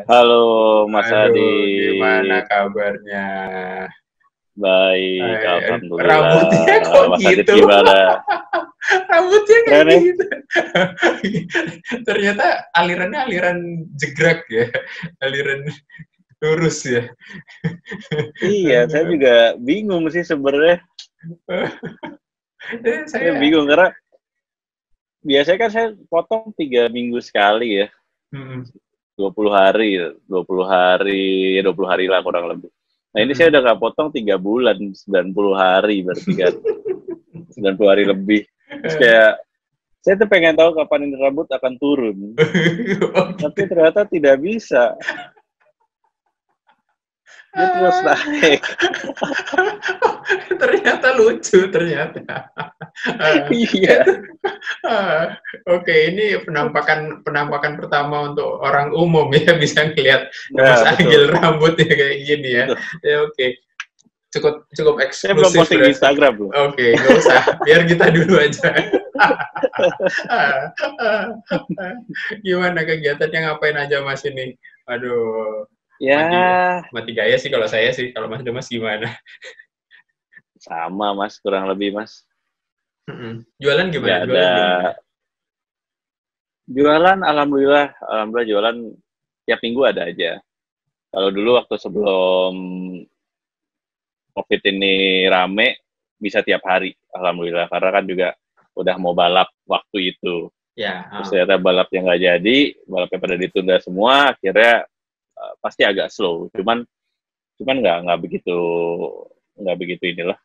Halo Mas Adi. Aduh, gimana kabarnya? Baik, alhamdulillah. Rambutnya kok Mas Adit gitu? gimana? Rambutnya kayak Keren ya? gitu. Ternyata alirannya aliran jegrek ya, aliran lurus ya. Iya, saya juga bingung sih sebenarnya. Saya Saya, bingung karena biasanya kan saya potong 3 minggu sekali ya. mm, 20 hari, 20 hari, 20 hari lah kurang lebih. Nah ini saya udah nggak potong 3 bulan, 90 hari berarti kan. 90 hari lebih. Terus kayak, saya tuh pengen tahu kapan ini rambut akan turun. oh Tapi gitu. ternyata tidak bisa. Dia terus naik. Ternyata lucu ternyata. Iya. Itu, oke, ini penampakan pertama untuk orang umum ya, bisa ngelihat Mas Nah, Agil betul. rambutnya kayak gini ya. Betul. Ya oke, cukup Saya belum eksklusif posting di berarti. Instagram loh. Oke, nggak usah, biar kita dulu aja. Gimana kegiatannya, ngapain aja Mas ini? Aduh, Ya, mati gaya sih kalau saya sih. Kalau Mas Demas gimana? sama Mas, kurang lebih Mas. Jualan gimana? Nggak ada Jualan gimana? jualan, alhamdulillah, jualan tiap minggu ada aja. Kalau dulu waktu sebelum COVID ini rame, bisa tiap hari, alhamdulillah. Karena kan juga udah mau balap waktu itu. Ya, Terus ternyata balapnya nggak jadi, balapnya pada ditunda semua, akhirnya pasti agak slow. Cuman nggak begitu inilah.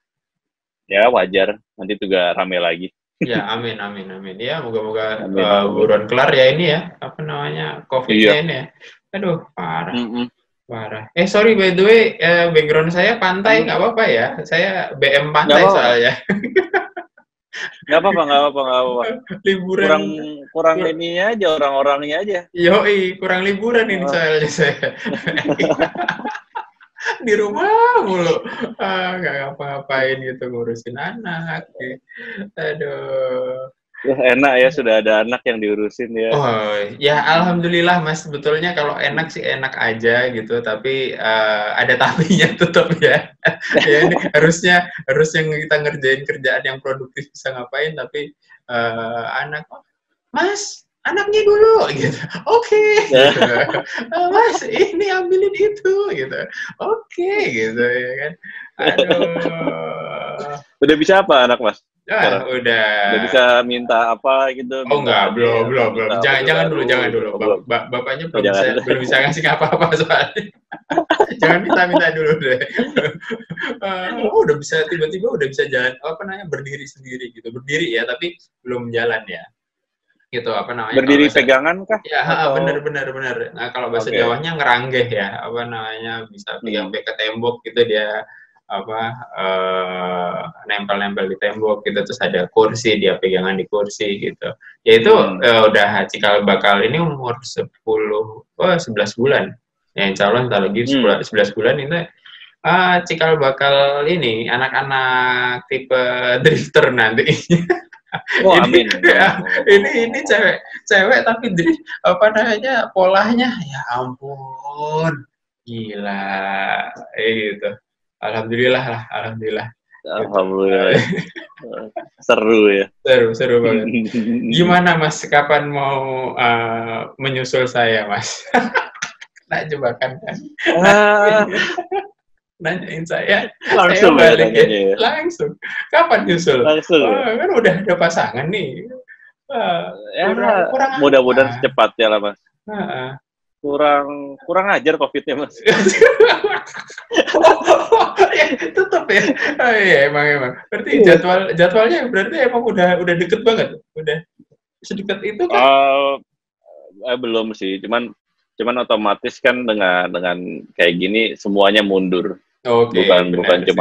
Ya wajar, nanti juga rame lagi. ya, amin, amin, amin. Ya, moga-moga Amin, amin. buruan kelar ya ini ya, apa namanya, COVID-nya Iya. ini ya. Aduh, parah, Mm-mm. parah. Sorry, by the way, background saya pantai, Apa? nggak apa-apa ya. Saya BM Nggak pantai apa-apa. soalnya. Nggak apa-apa, nggak apa-apa, nggak apa-apa. Liburan, Kurang kurang kur, ininya aja, orang-orangnya aja. yoi, kurang liburan ini Oh, soalnya saya. Di rumah mulu. Nggak ngapa-ngapain gitu, ngurusin anak. Gitu. Aduh. ya enak ya, sudah ada anak yang diurusin ya. Oh, ya alhamdulillah Mas, sebetulnya kalau enak sih enak aja gitu, tapi ada tapinya tetap ya. Ya ini harusnya kita ngerjain kerjaan yang produktif bisa ngapain, tapi anak, Mas, anaknya dulu gitu. Oke, gitu. Mas, ini ambilin itu gitu. Oke, gitu ya kan. Aduh. Udah bisa apa anak Mas sekarang? Udah. Udah bisa minta apa gitu, Oh minta enggak, belum, hadiah atau belum, belum. minta Jangan, baju jangan dulu, baru jangan gitu? dulu. Oh, belum. Bapaknya Oh, jangan. belum bisa ngasih apa-apa soalnya. Jangan minta-minta dulu deh. Udah bisa, tiba-tiba udah bisa jalan, apa namanya, berdiri sendiri gitu. Berdiri ya, tapi belum jalan ya. Gitu, apa namanya, kalau Berdiri bahasa, pegangan kah ya, bener, atau bener, bener. Nah, kalau bahasa oke? Jawanya ngeranggeh ya, apa namanya, bisa pegang Hmm. ke tembok gitu dia, apa, nempel-nempel di tembok gitu, terus ada kursi, dia pegangan di kursi gitu. Ya itu Hmm. udah cikal bakal ini umur 11 bulan. Ya insya Allah ntar lagi Hmm. 11 bulan ini cikal bakal ini anak-anak tipe drifter nanti. Oh, ini amin. ya, ini cewek tapi apa namanya, polanya ya ampun, gila, gitu. Alhamdulillah lah, alhamdulillah gitu. Alhamdulillah ya. Seru ya. Seru banget. Gimana Mas, kapan mau menyusul saya Mas? Nah, jebakan kan. Ah, Nanyain saya langsung ya balik ya, nanyanya ya. langsung. Kapan nyusul? Langsung ya. Kan udah ada pasangan nih. Ya, Kurang mudah-mudahan apa? secepatnya lah Mas. Kurang ajar COVID-nya Mas. Ya, tetap ya. Iya, emang. Berarti jadwalnya berarti emang udah deket banget. Udah sedekat itu kan? Belum sih, cuman otomatis kan dengan kayak gini semuanya mundur. Oke, Bukan benar sih.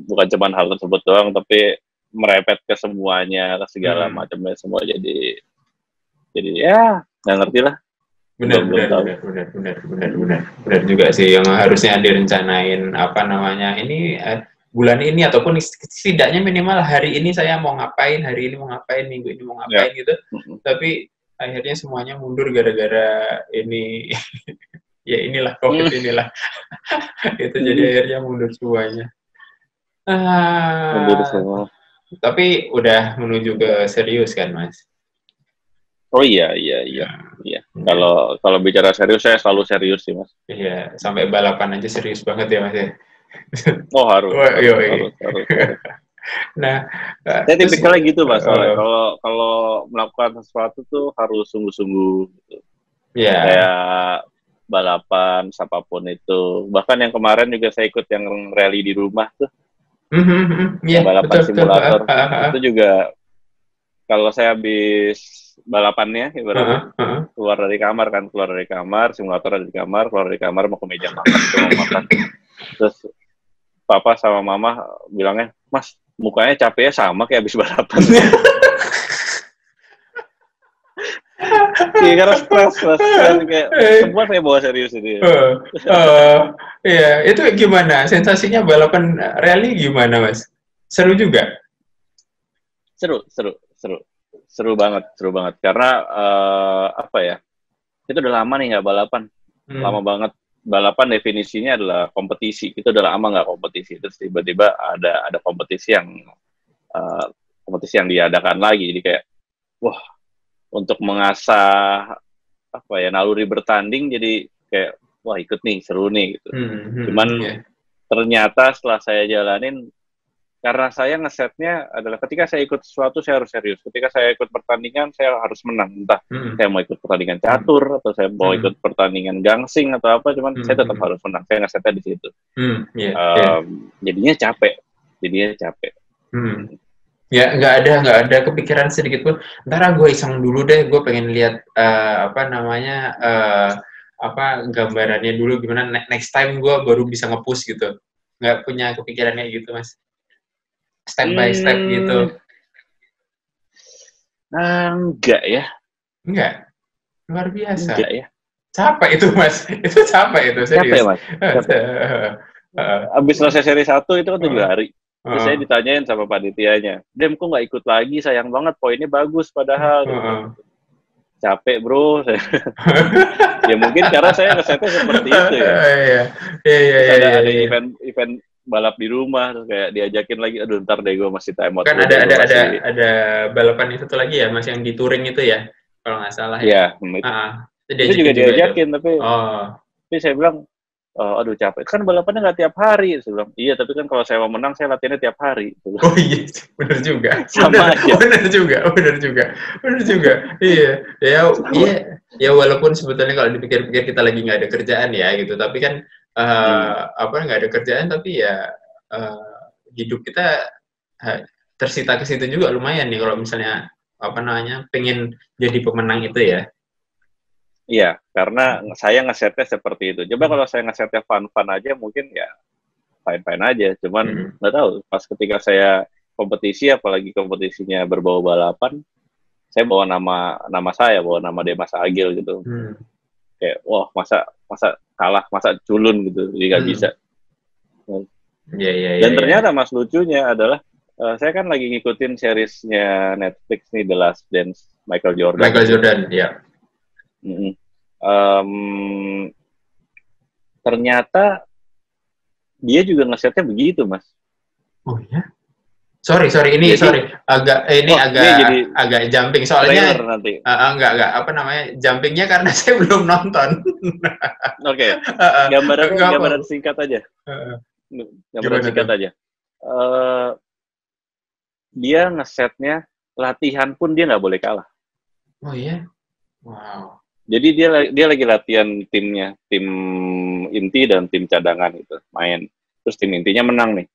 bukan cuman hal tersebut doang, tapi merepet ke semuanya, ke segala macamnya semua, jadi ya nggak ngerti lah. Benar Belum tahu. juga sih, yang harusnya direncanain apa namanya ini bulan ini, ataupun setidaknya minimal hari ini saya mau ngapain, hari ini mau ngapain, minggu ini mau Ya. ngapain gitu. Tapi akhirnya semuanya mundur gara-gara ini Ya inilah COVID inilah. Itu jadi akhirnya mundur semuanya. Mundur semua. Tapi udah menuju ke serius kan, Mas? Oh iya. Kalau bicara serius, saya selalu serius sih, Mas. Iya, sampai balapan aja serius banget ya, Mas ya. Oh harus. Nah, saya tipikalnya gitu, Mas. Soalnya kalau melakukan sesuatu tuh harus sungguh-sungguh. Gitu. Yeah. Kayak balapan, apapun itu. Bahkan yang kemarin juga saya ikut yang rally di rumah tuh. Balapan betul, simulator. Itu juga kalau saya habis balapannya ibaratnya keluar dari kamar, simulator ada di kamar, keluar dari kamar mau ke meja makan. Terus papa sama mama bilangnya, Mas, mukanya capeknya sama kayak habis balapan. Iya, karena stres, Mas. Kayak semua saya bawa serius ini. Iya, itu gimana? Sensasinya balapan rally gimana, Mas? Seru juga? Seru banget. Karena apa ya? Itu udah lama nih nggak balapan. Lama banget. Balapan definisinya adalah kompetisi. Itu udah lama nggak kompetisi. Terus tiba-tiba ada kompetisi yang diadakan lagi. Jadi kayak, wah, untuk mengasah apa ya naluri bertanding, jadi kayak, wah ikut nih, seru nih gitu. Cuman ternyata setelah saya jalanin, karena saya ngesetnya adalah ketika saya ikut sesuatu saya harus serius. Ketika saya ikut pertandingan saya harus menang. Entah saya mau ikut pertandingan catur atau saya mau ikut pertandingan gangsing atau apa, cuman saya tetap harus menang. Saya ngesetnya di situ. Jadinya capek. Ya nggak ada kepikiran sedikit pun. Ntar gue iseng dulu deh. Gue pengen lihat gambarannya dulu gimana. Next time gue baru bisa nge-push gitu. Nggak punya kepikirannya gitu, Mas. Step by step gitu. Enggak ya. Enggak. Luar biasa. Enggak ya. Capek itu, Mas. Itu capek itu, serius. Capek, Mas. Abis selesai seri 1 itu kan 7 hari. Terus saya ditanyain sama panitianya, Dem, kok nggak ikut lagi? Sayang banget, poinnya bagus padahal. Capek, bro. Ya mungkin karena saya ngesetnya seperti itu ya. Ada event balap di rumah, terus kayak diajakin lagi, aduh ntar deh gue masih time out. Kan ada balapan itu satu lagi ya, Mas, yang di touring itu ya, kalau nggak salah ya. Itu juga diajakin, tapi saya bilang, aduh capek. Kan balapannya nggak tiap hari. Saya bilang, iya, tapi kan kalau saya mau menang, saya latihannya tiap hari. Oh iya, bener juga. Sama aja. Bener juga. Iya. Ya walaupun sebetulnya kalau dipikir-pikir kita lagi nggak ada kerjaan ya gitu, tapi kan nggak ada kerjaan, tapi ya hidup kita tersita ke situ juga lumayan nih kalau misalnya pengen jadi pemenang itu ya. Iya, karena saya ngesetnya seperti itu. Coba kalau saya ngesetnya fun-fun aja, mungkin ya fine-fine aja. Cuman nggak tahu, pas ketika saya kompetisi, apalagi kompetisinya berbau balapan, saya bawa nama saya, bawa nama Demas Agil gitu. Kayak, wah masa kalah, masa culun gitu, jadi nggak bisa. Dan ternyata Mas lucunya adalah, saya kan lagi ngikutin seriesnya Netflix nih, The Last Dance, Michael Jordan, ya. Ternyata dia juga ngesetnya begitu, Mas. Oh ya? Sorry, ini agak jumping soalnya. Nanti. Enggak, jumpingnya karena saya belum nonton. Oke. Gambaran singkat aja. Dia ngesetnya latihan pun dia nggak boleh kalah. Oh iya? Wow. Jadi dia lagi latihan tim inti dan tim cadangan gitu, main. Terus tim intinya menang nih.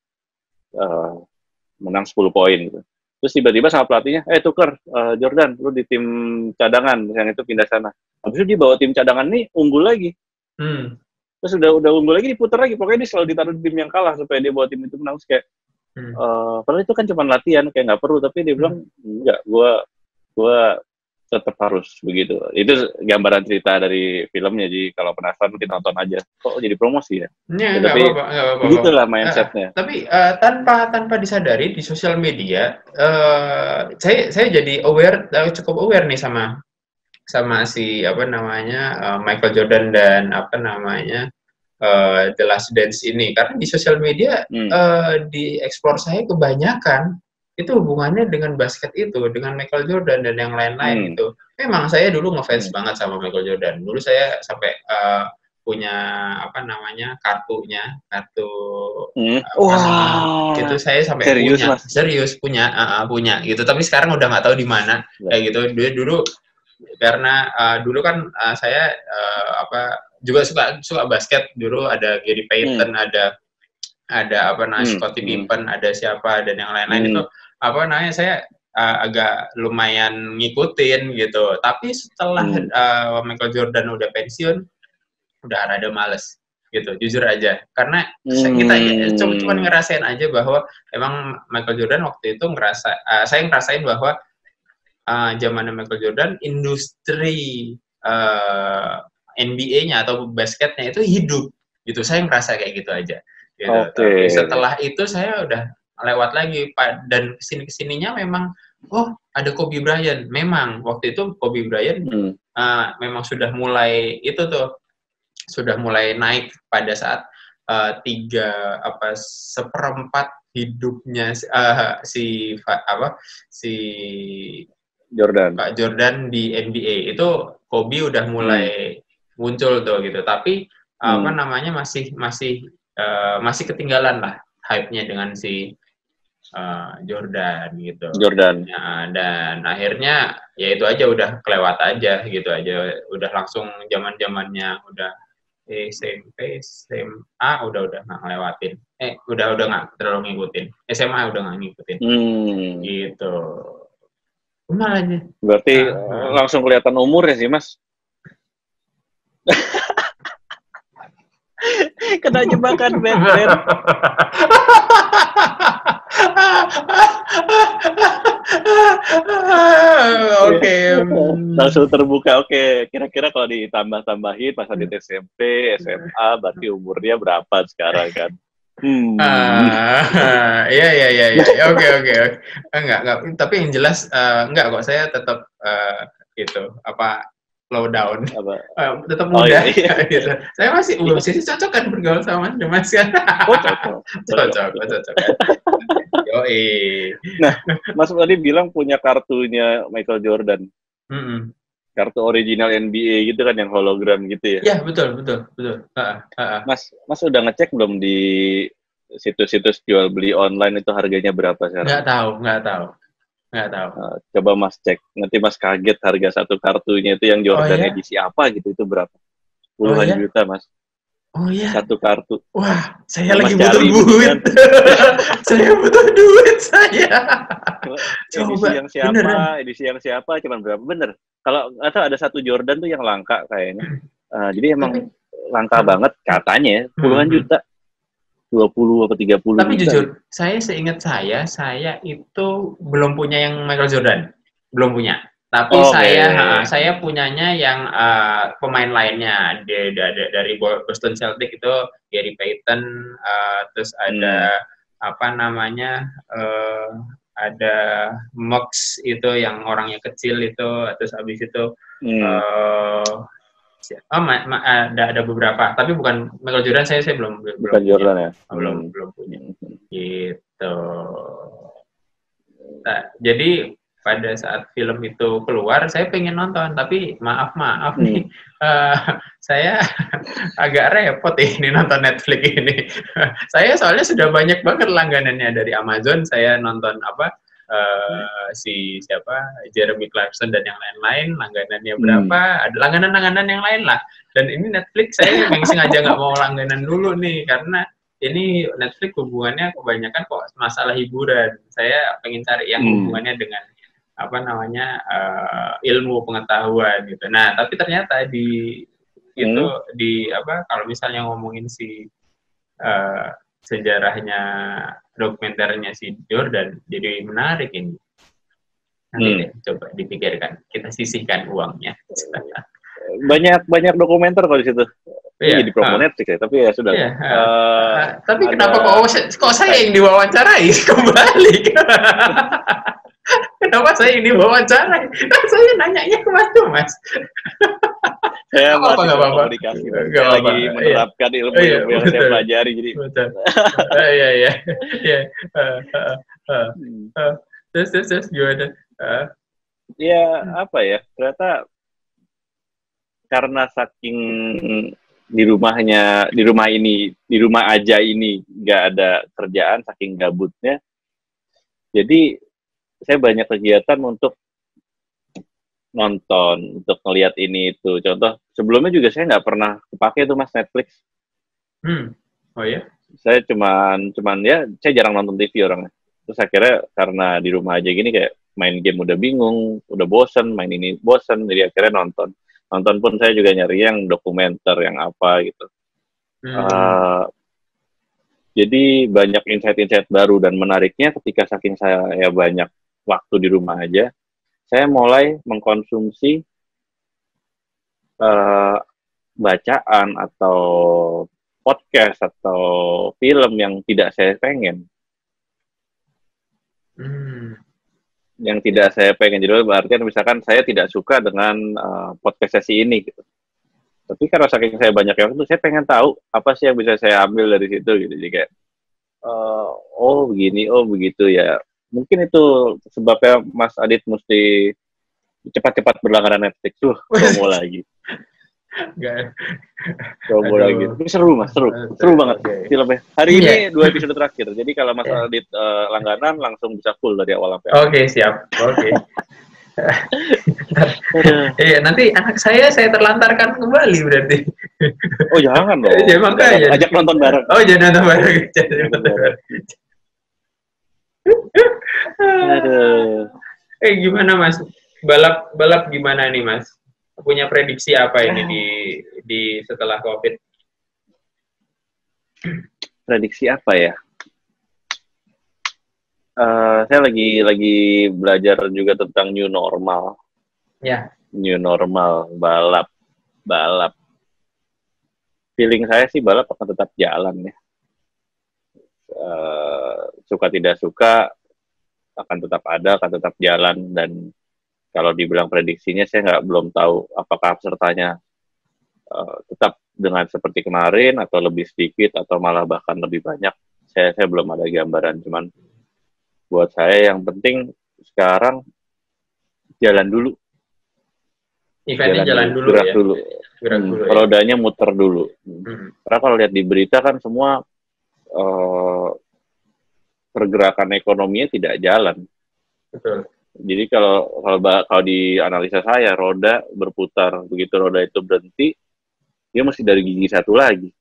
Menang 10 poin gitu. Terus tiba-tiba sama pelatihnya, tuker, Jordan, lu di tim cadangan, yang itu pindah sana. Habis itu dia bawa tim cadangan nih, unggul lagi. Terus udah unggul lagi, diputar lagi. Pokoknya dia selalu ditaruh di tim yang kalah, supaya dia bawa tim itu menang. Terus kayak, padahal itu kan cuma latihan, kayak nggak perlu. Tapi dia bilang, enggak, gue tetap harus begitu. Itu gambaran cerita dari filmnya, jadi kalau penasaran mungkin nonton aja. Kok jadi promosi ya? Tapi begitulah mindsetnya. Tapi tanpa disadari di sosial media, saya jadi cukup aware nih sama sama si apa namanya Michael Jordan dan apa namanya The Last Dance ini, karena di sosial media di explore saya kebanyakan itu hubungannya dengan basket itu, dengan Michael Jordan dan yang lain-lain itu. Memang saya dulu ngefans banget sama Michael Jordan. Dulu saya sampai punya apa namanya kartu Wah, itu saya sampai serius, punya, Mas? serius punya gitu. Tapi sekarang udah nggak tahu di mana kayak gitu. Dulu karena dulu kan saya apa juga suka basket. Dulu ada Gary Payton, ada apa namanya Scottie Pippen, ada siapa dan yang lain-lain itu apa namanya saya agak lumayan ngikutin gitu. Tapi setelah Michael Jordan udah pensiun, udah rada males gitu, jujur aja. Karena kita cuma ngerasain aja bahwa emang Michael Jordan waktu itu saya ngerasain bahwa zamannya Michael Jordan, industri NBA-nya atau basketnya itu hidup gitu. Saya ngerasa kayak gitu aja. Gitu. Tapi setelah itu saya udah lewat lagi, dan kesininya memang ada Kobe Bryant. Memang waktu itu Kobe Bryant memang sudah mulai itu tuh, sudah mulai naik pada saat seperempat hidupnya si Jordan. Pak Jordan di NBA itu Kobe udah mulai muncul tuh gitu. Tapi apa namanya masih ketinggalan lah hype-nya dengan si Jordan gitu. Jordan. Ya, dan akhirnya ya itu aja udah kelewat aja gitu aja. Udah langsung zaman-zamannya udah SMP, SMA udah nggak ngelewatin. Udah nggak terlalu ngikutin. SMA udah nggak ngikutin. Gitu. Benar aja. Berarti langsung kelihatan umur ya sih, Mas? Kena jebakan Batman. Oke. Langsung terbuka. Oke, kira-kira kalau ditambah-tambahin pas di SMP, SMA, berarti umurnya berapa sekarang kan? Iya. Oke. Enggak. Tapi yang jelas enggak kok, saya tetap gitu low down. Tetap muda. Gitu. Saya masih belum sih cocok kan bergaul sama Mas kan. Cocok. Yoi. Nah, Mas tadi bilang punya kartunya Michael Jordan. Kartu original NBA gitu kan, yang hologram gitu ya? Iya, betul. Mas udah ngecek belum di situs-situs jual beli online itu harganya berapa sekarang? Nggak tahu. Coba Mas cek, nanti Mas kaget harga satu kartunya itu yang Jordan edisi apa gitu, itu berapa? Puluhan juta, Mas. Oh iya. Satu kartu. Wah, saya lagi butuh duit. Saya butuh duit saya. Edisi yang siapa, cuman berapa? Bener. Kalau ada satu Jordan tuh yang langka kayaknya. Jadi emang langka banget katanya, puluhan juta. 20 atau 30 Tapi juta. Jujur, saya seingat saya itu belum punya yang Michael Jordan. Belum punya. Tapi saya punyanya yang pemain lainnya dari Boston Celtics itu Gary Payton, terus ada apa namanya ada Mox itu yang orangnya kecil itu, terus habis itu ada beberapa, tapi bukan Michael Jordan. Saya belum Jordan ya. Belum punya gitu. Nah, jadi pada saat film itu keluar, saya pengen nonton, tapi maaf nih, saya agak repot ini nonton Netflix ini. Saya soalnya sudah banyak banget langganannya dari Amazon. Saya nonton Jeremy Clarkson dan yang lain-lain, langganannya berapa, ada langganan yang lain lah. Dan ini Netflix saya memang sengaja nggak mau langganan dulu nih, karena ini Netflix hubungannya kebanyakan kok masalah hiburan. Saya pengen cari yang hubungannya dengan ilmu pengetahuan gitu. Nah, tapi ternyata kalau misalnya ngomongin sejarahnya dokumenternya si Jordan, jadi menarik ini. Nanti deh coba dipikirkan, kita sisihkan uangnya. Banyak dokumenter kalau di situ. Jadi promo Netflix ya, tapi ya sudah. Tapi kenapa kok saya yang diwawancarai kembali? Kenapa saya ini wawancara? Kan saya nanyanya ke Mas Mas. Saya Apa masih nggak apa-apa? komunikasi, Nggak saya apa-apa. lagi menerapkan ilmu-ilmu yang saya betul. pelajari, jadi Betul. Iya, iya. Iya. Eh. hmm. Terus gimana? Ya apa ya, ternyata karena saking di rumah aja ini nggak ada kerjaan, saking gabutnya, jadi saya banyak kegiatan untuk nonton, untuk ngelihat ini itu. Contoh, sebelumnya juga saya nggak pernah kepake tuh Mas Netflix. Oh ya? Saya cuman ya, saya jarang nonton TV orangnya. Terus akhirnya karena di rumah aja gini kayak main game udah bingung, udah bosen, main ini bosen, jadi akhirnya nonton. Nonton pun saya juga nyari yang dokumenter, yang apa gitu. Jadi banyak insight-insight baru, dan menariknya ketika saking saya ya banyak waktu di rumah aja, saya mulai mengkonsumsi bacaan atau podcast atau film yang tidak saya pengen. Yang tidak saya pengen. Jadi berarti misalkan saya tidak suka dengan podcast sesi ini gitu. Tapi karena saking saya banyak waktu, saya pengen tahu apa sih yang bisa saya ambil dari situ gitu. Jadi kayak oh begini, oh begitu ya. Mungkin itu sebabnya Mas Adit mesti cepat-cepat berlangganan Netflix. Promo lagi. Promo lagi. Tapi seru Mas, seru banget filmnya. Hari ini 2 episode terakhir. Jadi kalau Mas Adit langganan langsung bisa full dari awal sampai akhir. Oke, siap. Oke. Nanti anak saya terlantarkan kembali berarti. Oh jangan dong. Ya, makanya. Ajak nonton bareng. Oh jangan nonton bareng. Aduh. Gimana Mas? Balap gimana nih Mas? Punya prediksi apa ini di setelah COVID? Prediksi apa ya? Saya lagi belajar juga tentang new normal. Ya. New normal, balap. Feeling saya sih balap akan tetap jalan ya. Suka tidak suka akan tetap ada, akan tetap jalan. Dan kalau dibilang prediksinya, saya belum tahu apakah pesertanya tetap dengan seperti kemarin atau lebih sedikit atau malah bahkan lebih banyak. Saya belum ada gambaran. Cuman buat saya yang penting sekarang jalan dulu. Eventnya jalan dulu, gerak ya. Dulu. Gerak dulu. Rodanya muter dulu. Karena kalau lihat di berita kan semua pergerakan ekonominya tidak jalan. Betul. Jadi kalau di analisa saya, roda berputar, begitu roda itu berhenti, dia mesti dari gigi satu lagi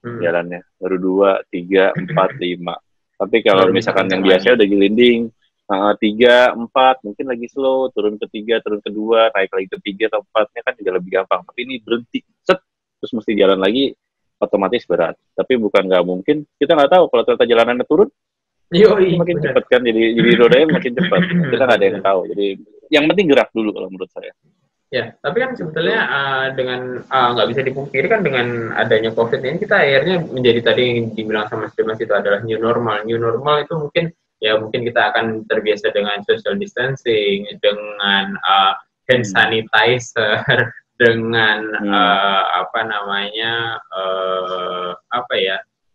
jalannya, baru 2, 3, 4, 5. Tapi kalau misalkan yang biasa udah gelinding, 3, 4, mungkin lagi slow, turun ke 3, turun ke 2, naik lagi ke 3 atau 4-nya kan juga lebih gampang. Tapi ini berhenti, set, terus mesti jalan lagi, otomatis berat. Tapi bukan nggak mungkin, kita nggak tahu kalau ternyata jalanannya turun, makin cepat kan, jadi rodanya makin cepat. Kita nggak ada yang tahu. Jadi yang penting gerak dulu kalau menurut saya. Ya, tapi kan sebetulnya dengan nggak bisa dipungkiri kan dengan adanya COVID ini kita akhirnya menjadi tadi yang dibilang sama Mas itu adalah new normal. New normal itu mungkin kita akan terbiasa dengan social distancing, dengan hand sanitizer, dengan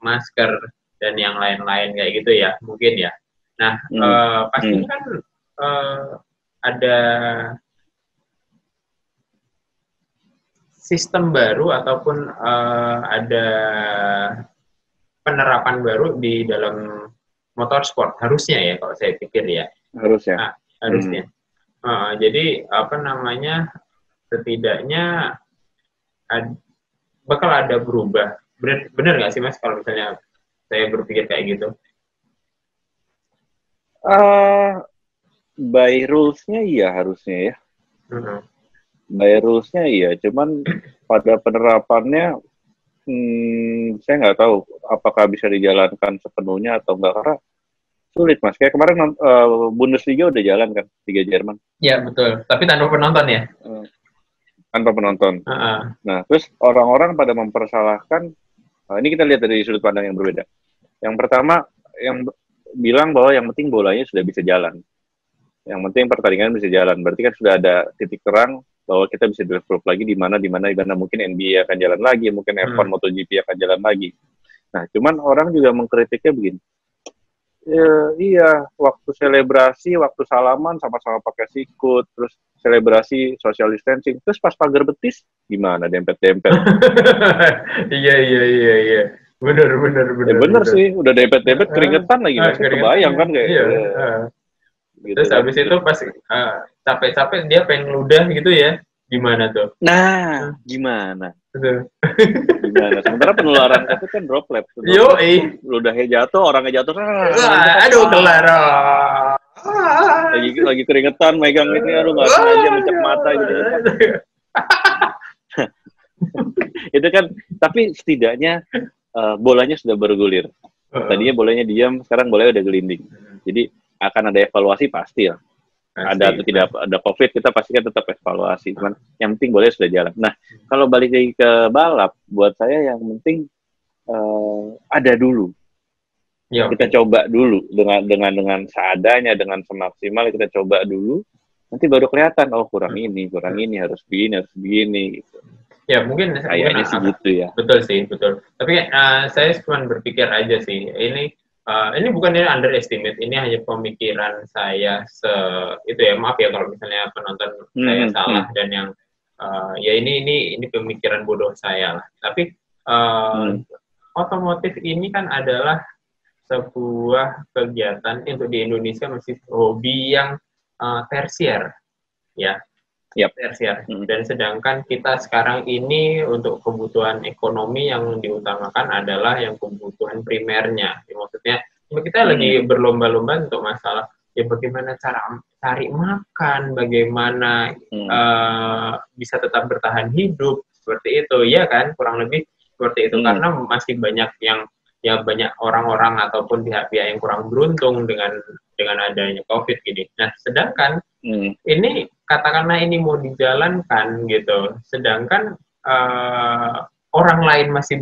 masker dan yang lain-lain kayak gitu ya, mungkin ya. Nah, pastinya kan ada sistem baru ataupun ada penerapan baru di dalam motorsport, harusnya ya kalau saya pikir ya. Harusnya. Harusnya. Jadi setidaknya bakal ada berubah. Benar nggak sih Mas kalau misalnya saya berpikir kayak gitu? By rules-nya iya harusnya ya. By rules-nya iya, cuman pada penerapannya saya nggak tahu apakah bisa dijalankan sepenuhnya atau enggak, karena sulit Mas. Kayak kemarin Bundesliga udah jalan kan, Liga Jerman. Ya betul, tapi tanpa penonton ya? Tanpa penonton. Nah, terus orang-orang pada mempersalahkan, ini kita lihat dari sudut pandang yang berbeda. Yang pertama, yang bilang bahwa yang penting bolanya sudah bisa jalan. Yang penting pertandingan bisa jalan. Berarti kan sudah ada titik terang bahwa kita bisa develop lagi di mana mungkin NBA akan jalan lagi, mungkin F1 MotoGP akan jalan lagi. Nah, cuman orang juga mengkritiknya begini. Iya, waktu selebrasi, waktu salaman sama-sama pakai sikut, terus selebrasi social distancing, terus pas pagar betis gimana dempet-dempet? Iya. Bener. Bener sih, udah dempet-dempet keringetan lagi, maksudnya kebayang kan kayak. Iya. Gitu Terus kan. habis itu pas capek-capek dia pengen ludah gitu ya, gimana tuh? Nah, gimana? Betul. Gimana? Sementara penularan itu kan droplet. Ludahnya jatuh, orangnya jatuh. Aduh, kelar. Lagi keringetan, megang ini, aduh nggak sengaja mencap mata gitu. Itu kan, tapi setidaknya bolanya sudah bergulir. Tadinya bolanya diam, sekarang bolanya udah gelinding. Jadi akan ada evaluasi pasti lah. Ada atau tidak ada COVID, kita pastikan tetap evaluasi. Cuman yang penting boleh sudah jalan. Nah, kalau balik lagi ke balap, buat saya yang penting ada dulu. Ya, kita coba dulu dengan seadanya, dengan semaksimal kita coba dulu. Nanti baru kelihatan, oh kurang ini, harus begini gitu. Ya mungkin kayaknya sih gitu ya. Betul sih, betul. Tapi saya cuma berpikir aja sih, ini bukan underestimate, ini hanya pemikiran saya itu ya, maaf ya kalau misalnya penonton saya salah dan yang ya ini pemikiran bodoh saya lah. Tapi otomotif ini kan adalah sebuah kegiatan untuk di Indonesia masih hobi yang tersier, ya. Tersier. Dan sedangkan kita sekarang ini untuk kebutuhan ekonomi yang diutamakan adalah yang kebutuhan primernya. Maksudnya kita lagi berlomba-lomba untuk masalah ya bagaimana cara cari makan, bagaimana bisa tetap bertahan hidup seperti itu, ya kan, kurang lebih seperti itu. Karena masih banyak yang banyak orang-orang ataupun pihak-pihak yang kurang beruntung dengan adanya COVID gini. Nah, sedangkan ini katakanlah ini mau dijalankan gitu, sedangkan orang lain masih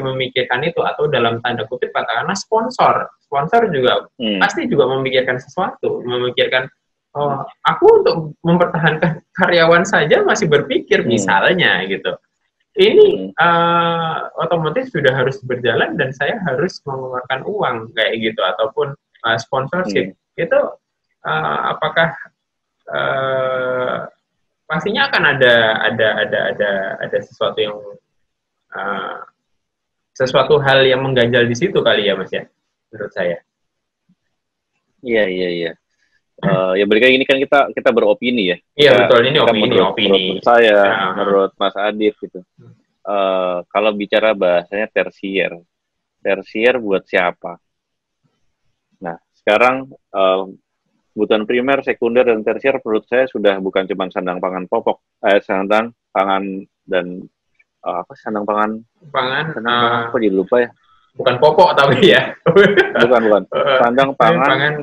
memikirkan itu, atau dalam tanda kutip katakanlah sponsor juga pasti juga memikirkan sesuatu, memikirkan aku untuk mempertahankan karyawan saja masih berpikir misalnya gitu. Ini otomatis sudah harus berjalan dan saya harus mengeluarkan uang kayak gitu, ataupun sponsorship itu apakah pastinya akan ada sesuatu yang sesuatu hal yang mengganjal di situ kali ya Mas ya, menurut saya. Iya. Ya balik lagi, ini kan kita beropini ya. Iya betul, ini opini. Menurut saya, menurut Mas Adif gitu. Kalau bicara bahasanya tersier buat siapa? Nah, sekarang kebutuhan primer, sekunder, dan tersier menurut saya sudah bukan cuma sandang pangan pokok, sandang pangan dan sandang pangan apa jadi lupa ya? Bukan pokok tapi ya. bukan. Sandang pangan.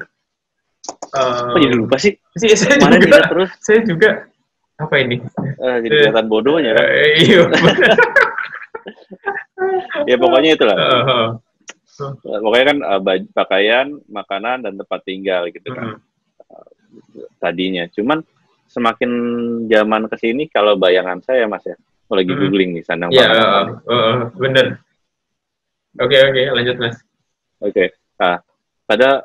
Kok jadi lupa sih? Saya juga apa ini? Jadi kelihatan bodohnya kan? Iya. Ya pokoknya itulah. Pokoknya kan pakaian, makanan, dan tempat tinggal gitu kan. Tadinya. Cuman semakin zaman kesini, kalau bayangan saya Mas ya, lagi googling nih sandang pangan. Bener. Oke, lanjut Mas. Oke. Nah, pada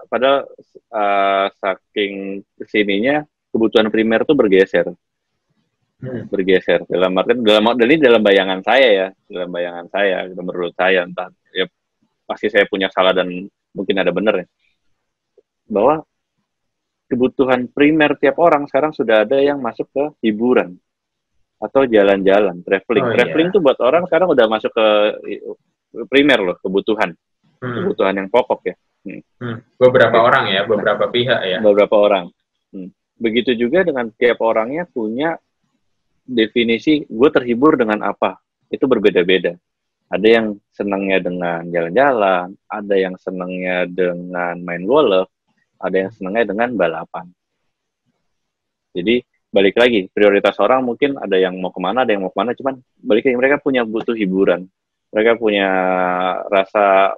saking kesininya kebutuhan primer tuh bergeser dalam artian dalam bayangan saya menurut saya, entah ya pasti saya punya salah dan mungkin ada benar ya, bahwa kebutuhan primer tiap orang sekarang sudah ada yang masuk ke hiburan atau jalan-jalan, traveling tuh buat orang sekarang udah masuk ke primer loh, kebutuhan yang pokok ya. Beberapa orang ya, beberapa pihak ya. Beberapa orang. Begitu juga dengan tiap orangnya punya definisi, gue terhibur dengan apa. Itu berbeda-beda. Ada yang senangnya dengan jalan-jalan, ada yang senangnya dengan main golf, ada yang senangnya dengan balapan. Jadi balik lagi, prioritas orang mungkin ada yang mau kemana, cuman balik lagi mereka butuh hiburan. Mereka punya rasa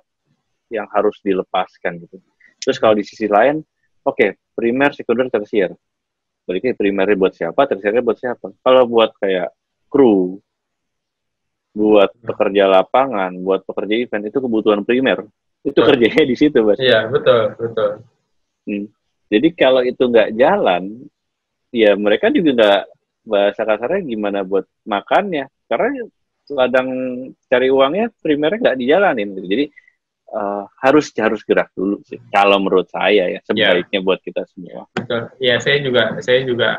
yang harus dilepaskan gitu. Terus kalau di sisi lain, primer, sekunder, tersier. Berarti primernya buat siapa, tersiernya buat siapa. Kalau buat kayak kru, buat pekerja lapangan, buat pekerja event, itu kebutuhan primer. Itu kerjanya di situ, Mas. Iya, betul, betul. Jadi kalau itu nggak jalan, ya mereka juga nggak, bahasa kasarnya gimana buat makannya. Karena ladang cari uangnya primernya nggak dijalanin. Gitu. Jadi harus gerak dulu sih. Kalau menurut saya ya, sebaiknya buat kita semua. Betul. Ya, saya juga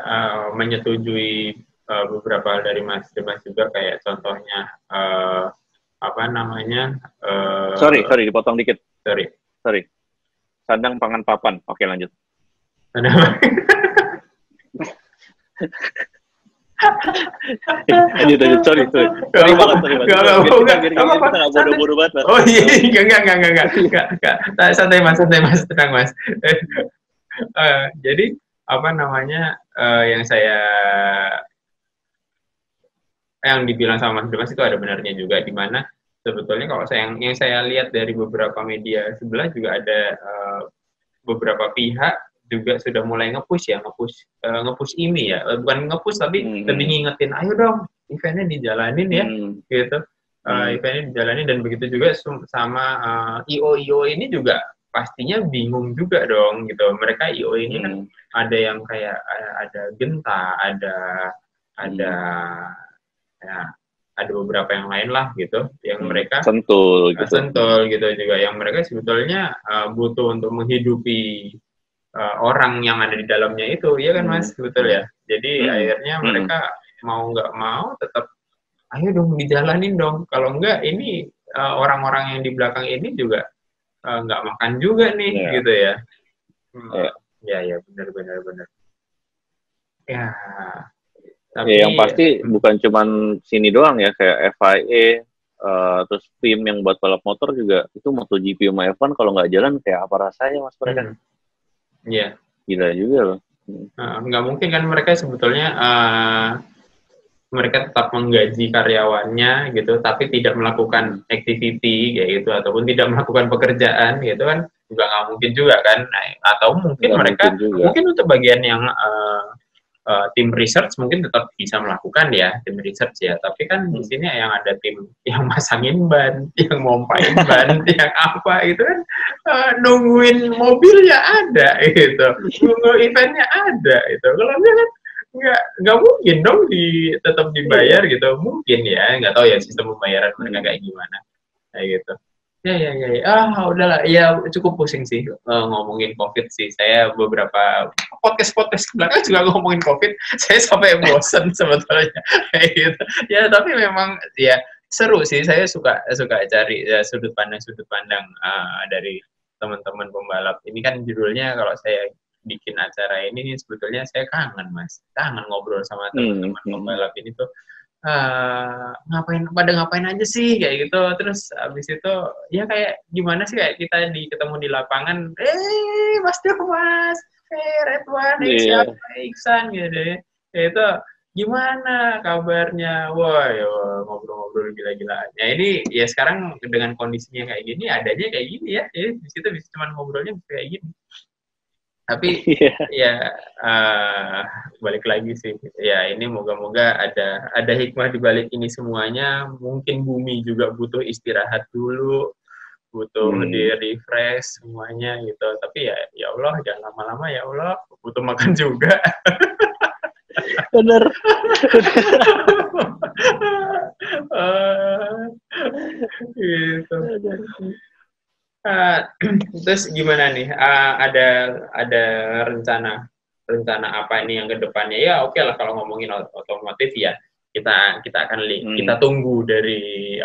menyetujui beberapa dari Mas Dimas juga, kayak contohnya apa namanya? Sorry, dipotong dikit. Sorry. Sandang pangan papan. Oke, lanjut. Lanjut. Sorry banget. Kita nggak bodoh-bodoh banget, Mas. Oh iya, enggak. Santai mas, tenang mas. Jadi apa namanya, yang dibilang sama Mas Dimas itu ada benarnya juga, di mana sebetulnya kalau yang saya lihat dari beberapa media sebelah juga ada beberapa pihak juga sudah mulai nge-push ini ya, bukan nge-push tapi lebih ngingetin, ayo dong eventnya dijalanin ya, gitu. Eventnya dijalanin, dan begitu juga sama IO ini juga pastinya bingung juga dong gitu. Mereka IO ini kan ada yang kayak ada Genta, ada beberapa yang lain lah gitu, yang mereka sentul gitu juga, yang mereka sebetulnya butuh untuk menghidupi orang yang ada di dalamnya itu, ya kan Mas, betul ya. Jadi akhirnya mereka mau nggak mau tetap, ayo dong dijalanin dong. Kalau enggak ini orang-orang yang di belakang ini juga nggak makan juga nih, gitu ya. Ya benar. Ya. Tapi yang pasti bukan cuman sini doang ya, kayak FIA, terus tim yang buat balap motor juga, itu MotoGP sama F1 kalau nggak jalan kayak apa rasanya, Mas, mereka? Iya. Gila juga loh. Nggak mungkin kan mereka sebetulnya mereka tetap menggaji karyawannya gitu, tapi tidak melakukan activity kayak gitu, ataupun tidak melakukan pekerjaan gitu kan, juga nggak mungkin juga kan. Atau mungkin mereka mungkin untuk bagian yang tim research mungkin tetap bisa melakukan ya, tim research ya, tapi kan di sini yang ada tim yang masangin ban, yang mompain ban, yang apa itu kan nungguin mobilnya ada gitu, nunggu eventnya ada itu. Kalau enggak kan nggak mungkin dong tetap dibayar gitu. Mungkin ya, nggak tahu ya sistem pembayaran mereka kayak gimana kayak gitu. Ya. Udahlah. Ya, cukup pusing sih ngomongin COVID sih. Saya beberapa podcast belakang juga ngomongin COVID. Saya sampai bosan sebetulnya. Kayak gitu. Ya, tapi memang ya seru sih. Saya suka cari sudut pandang dari teman-teman pembalap. Ini kan judulnya, kalau saya bikin acara ini sebetulnya saya kangen, Mas. Kangen ngobrol sama teman-teman pembalap ini tuh. Ngapain aja sih kayak gitu. Terus abis itu ya kayak gimana sih, kayak kita ketemu di lapangan, Mas Dimas, Redwan, siapa, Iksan gitu deh. Itu gimana kabarnya? Wah, ngobrol-ngobrol gila-gilaan. Ya ini ya sekarang dengan kondisinya kayak gini, adanya kayak gini ya. Jadi di situ bisa cuma ngobrolnya bisa kayak gini. Tapi ya balik lagi sih, ya ini moga-moga ada hikmah di balik ini semuanya. Mungkin bumi juga butuh istirahat dulu, butuh di refresh semuanya gitu. Tapi ya Allah, jangan lama-lama ya Allah, butuh makan juga. Bener. Gitu. Terus gimana nih? Ada rencana apa ini yang kedepannya? Ya oke lah, kalau ngomongin otomotif ya kita akan kita tunggu dari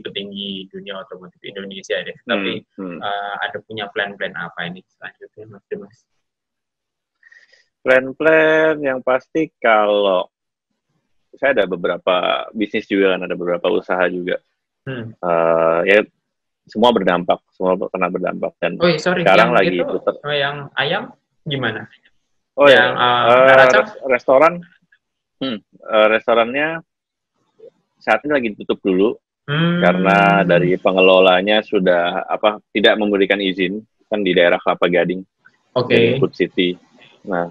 petinggi dunia otomotif Indonesia deh. Tapi ada punya plan-plan apa ini selanjutnya, Mas Dimas? Plan-plan yang pasti, kalau saya ada beberapa bisnis juga kan, ada beberapa usaha juga. Ya semua kena berdampak, dan sekarang lagi putar. Yang ayam gimana? Yang restoran, restorannya saat ini lagi tutup dulu karena dari pengelolanya sudah tidak memberikan izin kan, di daerah Kelapa Gading. Oke. Food City. Nah,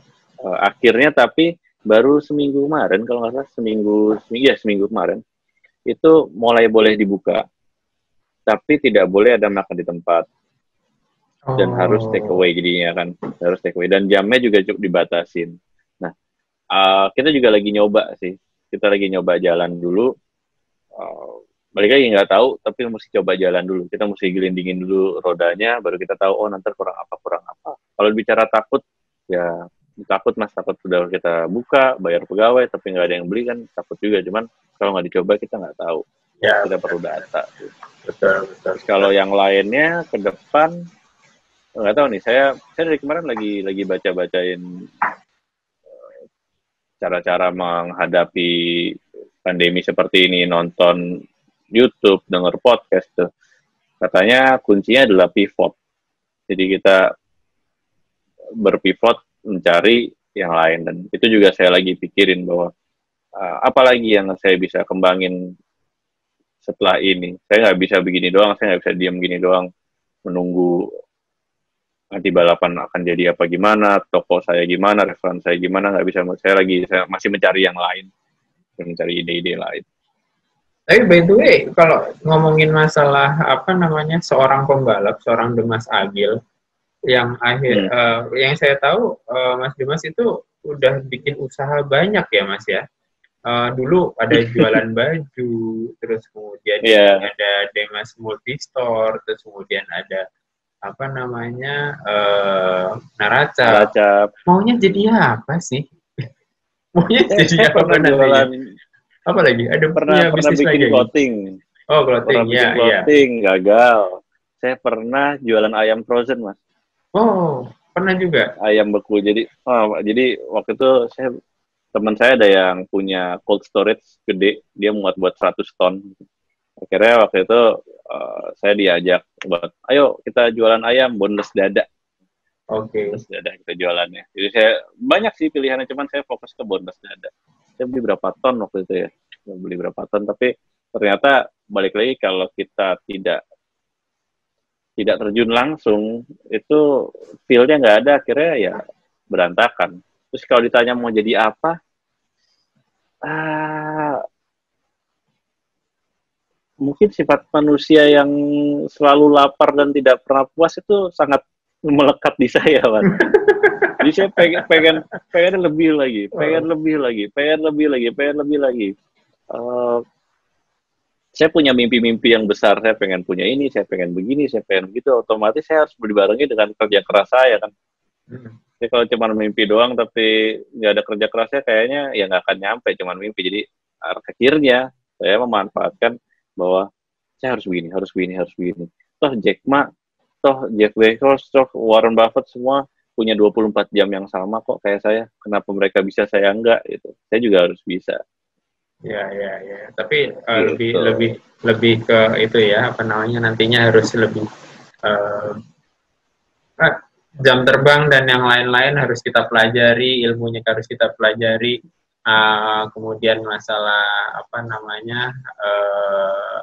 akhirnya tapi baru seminggu kemarin, kalau nggak salah seminggu kemarin, itu mulai boleh dibuka, tapi tidak boleh ada makan di tempat. Dan harus take Oh. away jadinya kan, harus take away. Dan jamnya juga cukup dibatasin. Nah, kita juga lagi nyoba sih. Kita lagi nyoba jalan dulu. Balik lagi nggak tahu, tapi mesti coba jalan dulu. Kita mesti gelindingin dulu rodanya, baru kita tahu, oh nanti kurang apa. Kalau bicara takut, ya takut mas, takut sudah kita buka, bayar pegawai, tapi nggak ada yang beli kan, takut juga. Cuman kalau nggak dicoba, kita nggak tahu. Ya, Kita perlu data. betul. Terus kalau yang lainnya, ke depan, nggak tahu nih, saya dari kemarin lagi baca-bacain cara-cara menghadapi pandemi seperti ini, nonton YouTube, denger podcast tuh. Katanya kuncinya adalah pivot. Jadi kita berpivot mencari yang lain, dan itu juga saya lagi pikirin bahwa apalagi yang saya bisa kembangin setelah ini. Saya nggak bisa begini doang, saya nggak bisa diam gini doang menunggu nanti balapan akan jadi apa gimana, toko saya gimana, restoran saya gimana, nggak bisa. Saya masih mencari yang lain, mencari ide-ide lain. Tapi by the way, kalau ngomongin masalah apa namanya seorang pembalap, seorang Dimas Agil, yang saya tahu Mas Dimas itu udah bikin usaha banyak ya Mas ya. Dulu ada jualan baju, terus kemudian ada Dimas Multistore, terus kemudian ada apa namanya Naracap. Maunya jadi apa sih? Maunya jadi apa nantinya? Apa lagi? Ada pernah bikin clothing. Oh, clothing. Pernah bikin clothing, gagal. Saya pernah jualan ayam frozen, Mas. Oh, pernah juga. Ayam beku. Jadi waktu itu teman saya ada yang punya cold storage gede, dia muat buat 100 ton. Akhirnya waktu itu saya diajak buat, ayo kita jualan ayam boneless dada. Oke. Boneless dada kita jualannya. Jadi saya banyak sih pilihannya, cuman saya fokus ke boneless dada. Saya beli berapa ton waktu itu ya, beli berapa ton, tapi ternyata balik lagi kalau kita tidak terjun langsung, itu feel-nya nggak ada, akhirnya ya berantakan. Terus kalau ditanya mau jadi apa, mungkin sifat manusia yang selalu lapar dan tidak pernah puas itu sangat melekat di saya, Pak. Jadi saya pengen lebih lagi. Saya punya mimpi-mimpi yang besar. Saya pengen punya ini, saya pengen begini, saya pengen begitu. Otomatis saya harus dibarengi dengan kerja keras saya kan. Jadi kalau cuma mimpi doang tapi nggak ada kerja kerasnya, kayaknya ya nggak akan nyampe, cuma mimpi. Jadi akhirnya saya memanfaatkan bahwa saya harus begini. Toh Jack Ma, toh Jeff Bezos, toh Warren Buffett semua punya 24 jam yang sama kok kayak saya. Kenapa mereka bisa, saya enggak gitu. Saya juga harus bisa. Ya. Tapi lebih ke itu ya, apa namanya, nantinya harus lebih jam terbang dan yang lain-lain harus kita pelajari, ilmunya harus kita pelajari. Kemudian masalah apa namanya,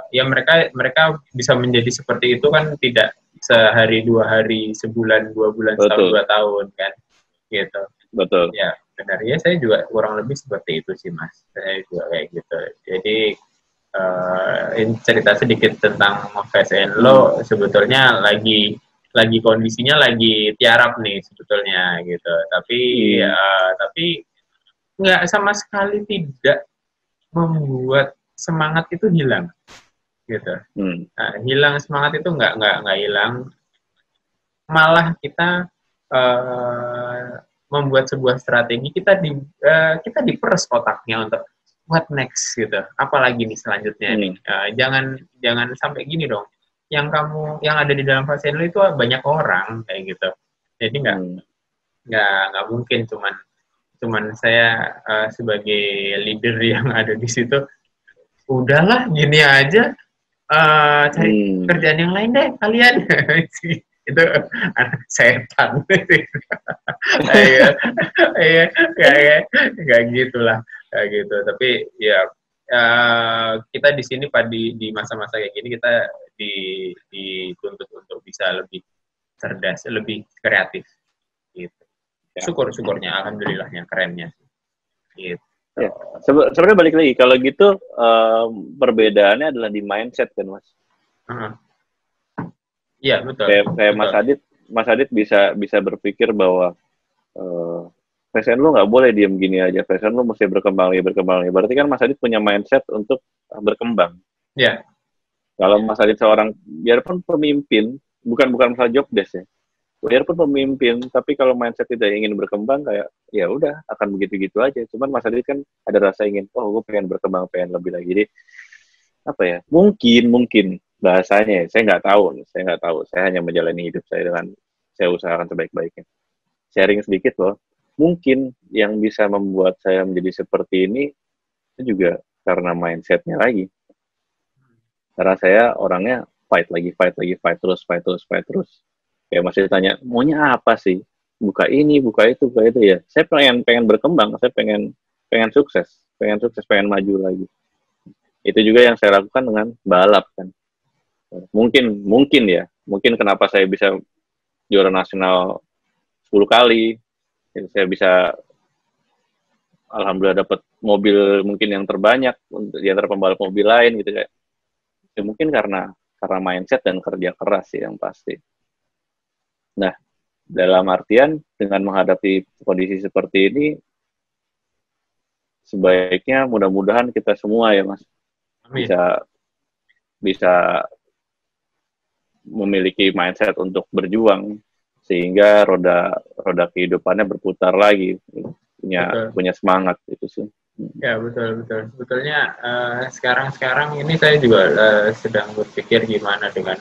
ya mereka bisa menjadi seperti itu kan tidak sehari, 2 hari, sebulan, 2 bulan, setahun, 2 tahun kan, gitu. Betul. Ya benar ya, saya juga kurang lebih seperti itu sih Mas. Saya juga kayak gitu. Jadi ini cerita sedikit tentang Fast and Low. Sebetulnya lagi kondisinya lagi tiarap nih sebetulnya gitu. Tapi nggak sama sekali tidak membuat semangat itu hilang gitu. Nah, hilang semangat itu nggak hilang, malah kita membuat sebuah strategi, kita diperes otaknya untuk what next gitu, apalagi nih selanjutnya nih. Jangan sampai gini dong, yang ada di dalam Fast and Low itu banyak orang kayak gitu, jadi nggak mungkin cuman saya sebagai leader yang ada di situ, udahlah gini aja, cari kerjaan yang lain deh kalian. Itu anak setan. Kayak gitulah, kayak gitu. Tapi ya kita di sini di masa-masa kayak gini kita dituntut untuk bisa lebih cerdas, lebih kreatif syukurnya, alhamdulillahnya, kerennya. Gitu. Ya. Sebenarnya balik lagi, kalau gitu perbedaannya adalah di mindset kan, Mas. Iya, betul. Kayak betul. Mas Adit bisa berpikir bahwa fashion lu nggak boleh diem gini aja, fashion lu mesti berkembang. Berarti kan Mas Adit punya mindset untuk berkembang. Iya. Kalau Mas Adit seorang, biarpun pemimpin, bukan masalah job desk ya, biarpun pemimpin, tapi kalau mindset tidak ingin berkembang, kayak ya udah akan begitu-gitu aja. Cuman Mas Adit kan ada rasa ingin, gue pengen berkembang, pengen lebih lagi. Jadi apa ya? Mungkin bahasanya, saya nggak tahu. Saya hanya menjalani hidup saya dengan saya usahakan sebaik-baiknya. Sharing sedikit loh. Mungkin yang bisa membuat saya menjadi seperti ini itu juga karena mindsetnya lagi. Karena saya orangnya fight terus. Kayak masih ditanya, maunya apa sih? Buka ini, buka itu ya. Saya pengen berkembang, saya pengen sukses, pengen maju lagi. Itu juga yang saya lakukan dengan balap kan. Mungkin kenapa saya bisa juara nasional 10 kali. Saya bisa alhamdulillah dapat mobil mungkin yang terbanyak di antara pembalap mobil lain gitu kayak. Ya mungkin karena mindset dan kerja keras sih yang pasti. Nah, dalam artian dengan menghadapi kondisi seperti ini, sebaiknya mudah-mudahan kita semua ya Mas bisa memiliki mindset untuk berjuang sehingga roda kehidupannya berputar lagi, punya semangat itu sih. Ya betul. Sebetulnya sekarang ini saya juga sedang berpikir gimana dengan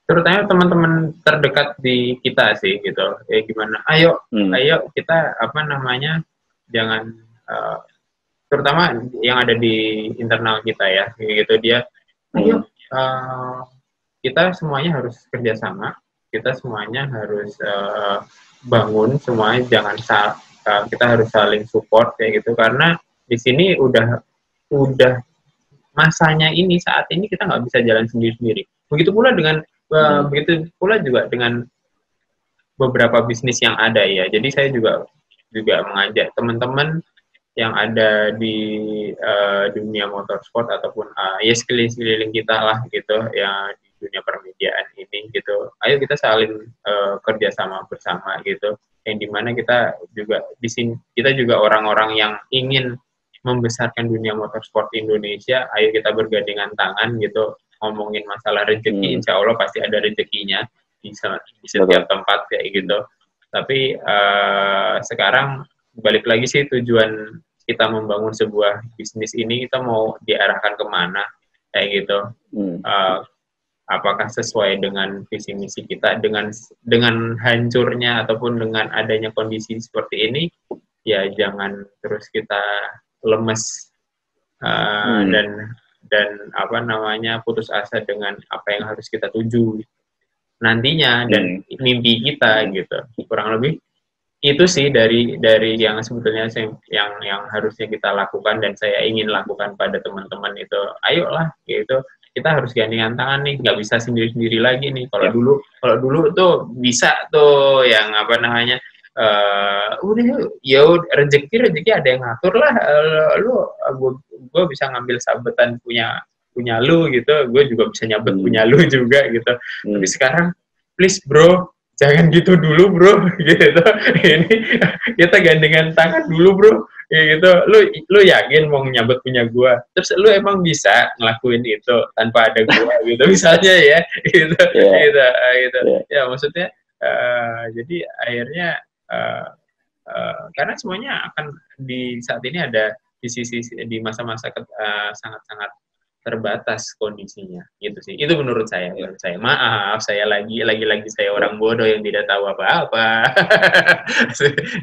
terutama teman-teman terdekat di kita sih gitu. Ya gimana? Ayo kita jangan terutama yang ada di internal kita ya gitu dia. Ayo kita semuanya harus kerjasama. Kita semuanya harus bangun semuanya, jangan kita harus saling support kayak gitu karena di sini udah masanya ini saat ini kita nggak bisa jalan sendiri. Begitu pula juga dengan beberapa bisnis yang ada ya. Jadi saya juga mengajak teman-teman yang ada di dunia motorsport ataupun ya sekeliling kita lah gitu ya di dunia permediaan ini gitu. Ayo kita saling kerjasama bersama gitu. Yang dimana kita juga di sini kita juga orang-orang yang ingin membesarkan dunia motorsport Indonesia. Ayo kita bergandengan tangan gitu, ngomongin masalah rezeki. Insya Allah pasti ada rezekinya di setiap tempat kayak gitu. Tapi sekarang balik lagi sih tujuan kita membangun sebuah bisnis ini kita mau diarahkan kemana kayak gitu. Apakah sesuai dengan visi misi kita dengan hancurnya ataupun dengan adanya kondisi seperti ini ya jangan terus kita lemes dan putus asa dengan apa yang harus kita tuju nantinya dan mimpi kita gitu. Kurang lebih itu sih dari yang sebetulnya yang harusnya kita lakukan dan saya ingin lakukan pada teman-teman itu. Ayolah gitu. Kita harus gandengan tangan nih, nggak bisa sendiri-sendiri lagi nih. Kalau dulu tuh bisa tuh yang rezeki ada yang ngatur lah. Gue bisa ngambil sabetan punya lu gitu, gue juga bisa nyabet punya lu juga gitu. Tapi sekarang please bro, jangan gitu dulu bro, gitu. Ini kita gandengan tangan dulu bro, gitu. Lu yakin mau nyabet punya gua? Terus lu emang bisa ngelakuin itu tanpa ada gua, gitu misalnya ya, gitu. Ya maksudnya, jadi akhirnya karena semuanya akan di saat ini ada di masa-masa sangat-sangat terbatas kondisinya gitu sih. Itu menurut saya. Maaf, saya lagi saya orang bodoh yang tidak tahu apa-apa.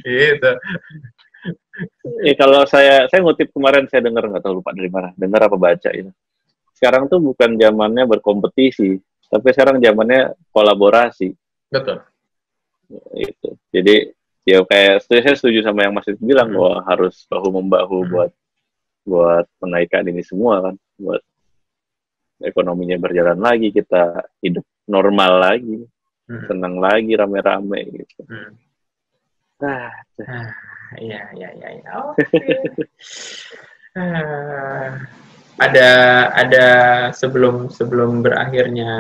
Gitu. Ya, kalau saya ngutip kemarin saya dengar nggak tahu lupa dari mana. Dengar apa baca itu. Sekarang tuh bukan zamannya berkompetisi, tapi sekarang zamannya kolaborasi. Betul. Itu. Jadi ya kayak saya setuju sama yang Mas bilang bahwa harus bahu-membahu buat menaikkan ini semua kan, buat ekonominya berjalan lagi, kita hidup normal lagi. senang lagi rame-rame gitu. Ah, iya. Oke. Ada sebelum berakhirnya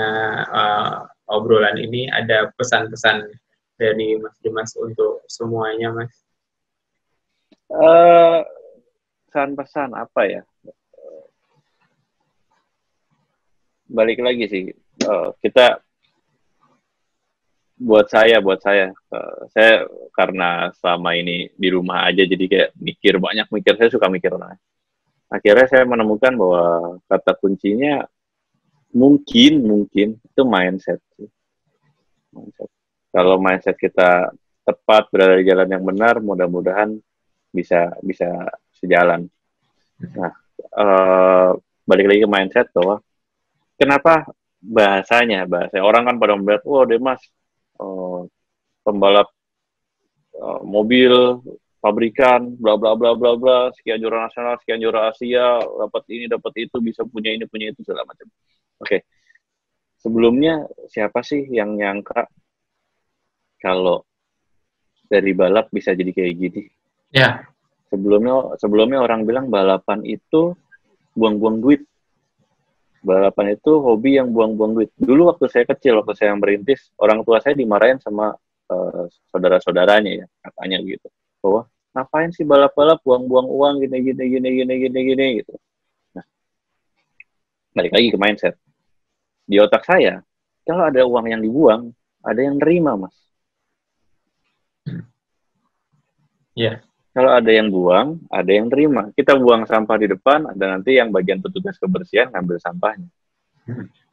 obrolan ini, ada pesan-pesan dari Mas Dimas untuk semuanya, Mas? Pesan-pesan apa ya? Balik lagi sih, kita buat saya karena selama ini di rumah aja jadi kayak banyak mikir, saya suka mikir orang. Akhirnya saya menemukan bahwa kata kuncinya mungkin itu mindset. Kalau mindset kita tepat, berada di jalan yang benar, mudah-mudahan bisa sejalan. Nah, balik lagi ke mindset bahwa kenapa bahasa orang kan pada melihat, wah Dimas pembalap mobil pabrikan, bla bla bla bla bla, sekian juara nasional, sekian juara Asia, dapat ini, dapat itu, bisa punya ini, punya itu, segala macam. Oke. Sebelumnya siapa sih yang nyangka kalau dari balap bisa jadi kayak gini? Ya. Sebelumnya orang bilang balapan itu buang-buang duit. Balapan itu hobi yang buang-buang duit. Dulu waktu saya kecil, waktu saya merintis, orang tua saya dimarahin sama saudara-saudaranya ya, katanya gitu. Bahwa ngapain sih balap-balap, buang-buang uang gini gitu. Nah, balik lagi ke mindset. Di otak saya, kalau ada uang yang dibuang, ada yang nerima, Mas. Iya. Kalau ada yang buang, ada yang terima. Kita buang sampah di depan, ada nanti yang bagian petugas kebersihan ngambil sampahnya.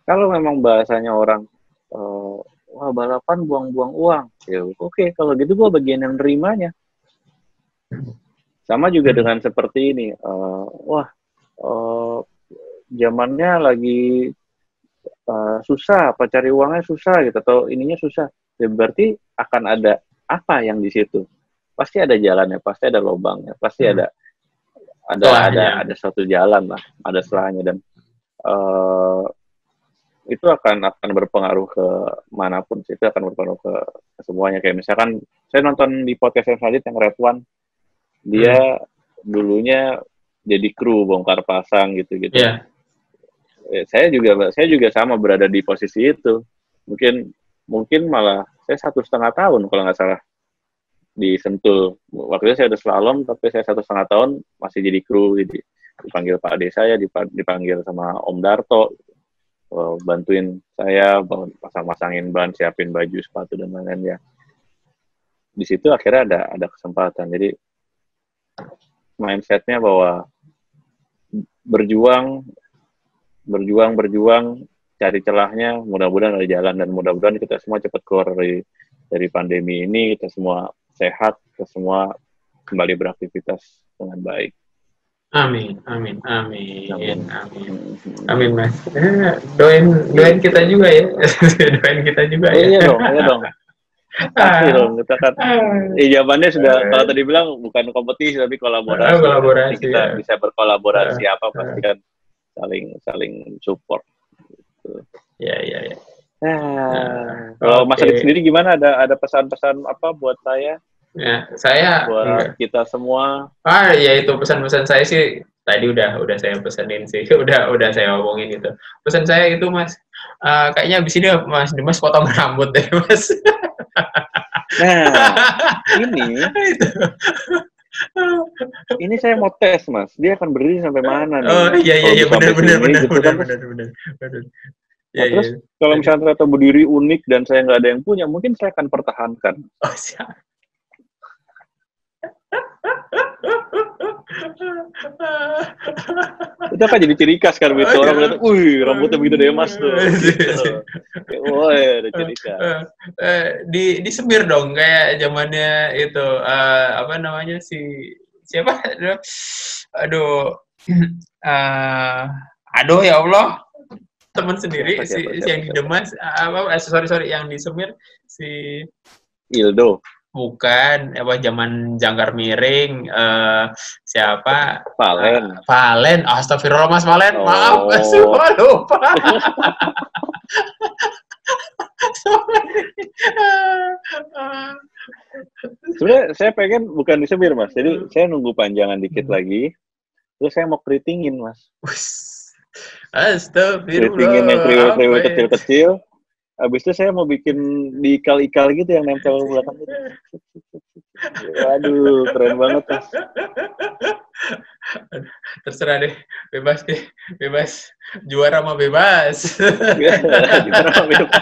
Kalau memang bahasanya orang, wah balapan buang-buang uang, ya oke, kalau gitu gua bagian yang nerimanya. Sama juga dengan seperti ini, zamannya lagi susah, apa cari uangnya susah gitu, atau ininya susah, ya berarti akan ada apa yang di situ? Pasti ada jalannya, pasti ada lubangnya, pasti ada suatu jalan lah, ada selahnya, dan itu akan berpengaruh ke manapun sih, itu akan berpengaruh ke semuanya. Kayak misalkan saya nonton di podcast yang selanjutnya yang Red One, dia dulunya jadi kru bongkar pasang gitu-gitu. Yeah. Saya juga sama berada di posisi itu. Mungkin malah saya 1,5 tahun kalau nggak salah di Sentul. Waktu itu saya udah slalom, tapi saya 1,5 tahun masih jadi kru. Jadi dipanggil Pak Ade, saya dipanggil sama Om Darto, bantuin saya pasang-pasangin ban, siapin baju, sepatu dan lain-lain ya. Di situ akhirnya ada kesempatan. Jadi mindsetnya bahwa berjuang, cari celahnya, mudah-mudahan ada jalan, dan mudah-mudahan kita semua cepat keluar dari pandemi ini, kita semua sehat, kita semua kembali beraktivitas dengan baik. Amin, Mas. Doain kita juga ya. Doain kita juga ya. Iya dong. Pasti dong, kita kan jawabannya sudah, kalau tadi bilang bukan kompetisi tapi kolaborasi. Kita bisa berkolaborasi pasti kan saling support. Gitu. Ya. Kalau Mas Adit sendiri gimana? Ada pesan-pesan apa buat saya? Ya, saya buat kita semua. Ya itu pesan-pesan saya sih tadi udah saya pesenin sih, udah saya omongin itu. Pesan saya itu Mas, kayaknya abis ini Mas Dimas potong rambut deh Mas. Nah, ini saya mau tes Mas, dia akan berdiri sampai mana nih? Oh iya benar. Nah, terus kalau misalnya ternyata berdiri unik dan saya nggak ada yang punya, mungkin saya akan pertahankan. Oh siap. Itu akan jadi ciri khas kan, gitu. Orang lihat, wih rambutnya begitu deh Mas tuh. Gitu. Woi, ada ciri khas. Disemir dong kayak zamannya itu apa namanya siapa? Aduh ya Allah, teman sendiri siapa? Yang di Demas sorry yang disemir si Ildo. Bukan, zaman jangkar miring, siapa? Valen. Astagfirullah Mas Valen, maaf, lupa. Sebenarnya saya pengen bukan disebir Mas, jadi saya nunggu panjangan dikit lagi, terus saya mau keritingin Mas. Keritingin yang Astagfirullah, kriwil-kriwil apa ya? kecil-kecil, habis itu saya mau bikin di ikal-ikal gitu yang nempel ke belakang gitu. Waduh, keren banget Mas. Terserah deh, bebas deh, bebas. Juara mah bebas. Gimana bebas?